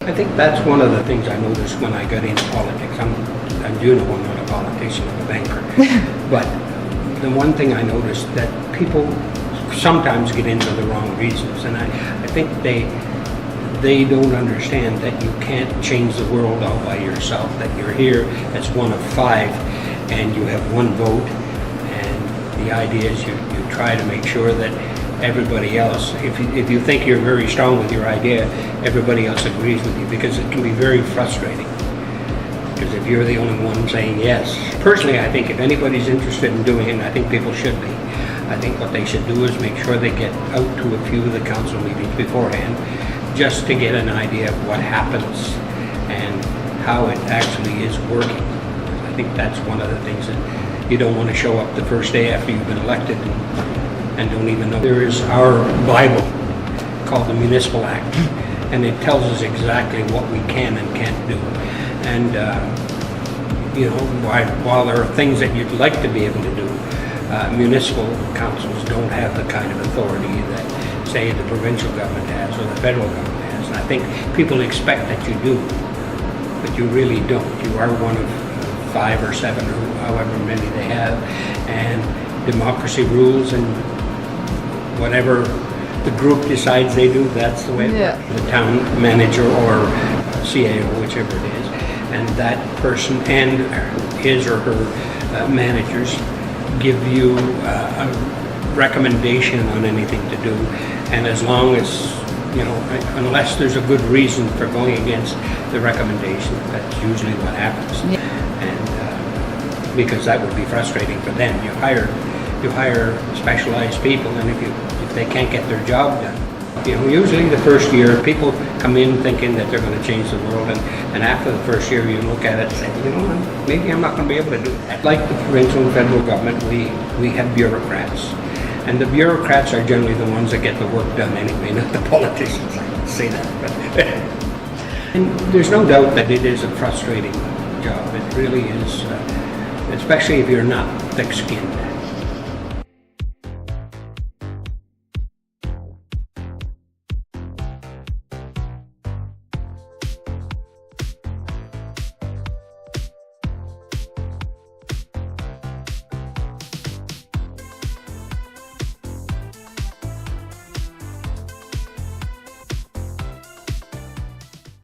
I think that's one of the things I noticed when I got into politics. I'm not a politician, I'm a banker. But the one thing I noticed that people sometimes get into the wrong reasons, and I think they don't understand that you can't change the world all by yourself, that you're here as one of 5 and you have 1 vote, and the idea is you try to make sure that everybody else, if you think you're very strong with your idea, everybody else agrees with you, because it can be very frustrating. Because if you're the only one saying yes. Personally, I think if anybody's interested in doing it, and I think people should be, I think what they should do is make sure they get out to a few of the council meetings beforehand, just to get an idea of what happens and how it actually is working. I think that's one of the things that you don't want to show up the first day after you've been elected and don't even know. There is our Bible called the Municipal Act, and it tells us exactly what we can and can't do. And while there are things that you'd like to be able to do, municipal councils don't have the kind of authority that, say, the provincial government has or the federal government has. And I think people expect that you do, but you really don't. You are one of 5 or 7 or however many they have, and democracy rules, and whatever the group decides they do, that's the way it works. The town manager or CAO, whichever it is, and that person and his or her managers give you a recommendation on anything to do, and as long as, unless there's a good reason for going against the recommendation, that's usually what happens. And because that would be frustrating for them. You hire specialized people, and if they can't get their job done, usually the first year people come in thinking that they're going to change the world, and after the first year you look at it and say, maybe I'm not going to be able to do that. Like the provincial and federal government, we have bureaucrats, and the bureaucrats are generally the ones that get the work done anyway, not the politicians. I can say that, but and there's no doubt that it is a frustrating job. It really is, especially if you're not thick-skinned.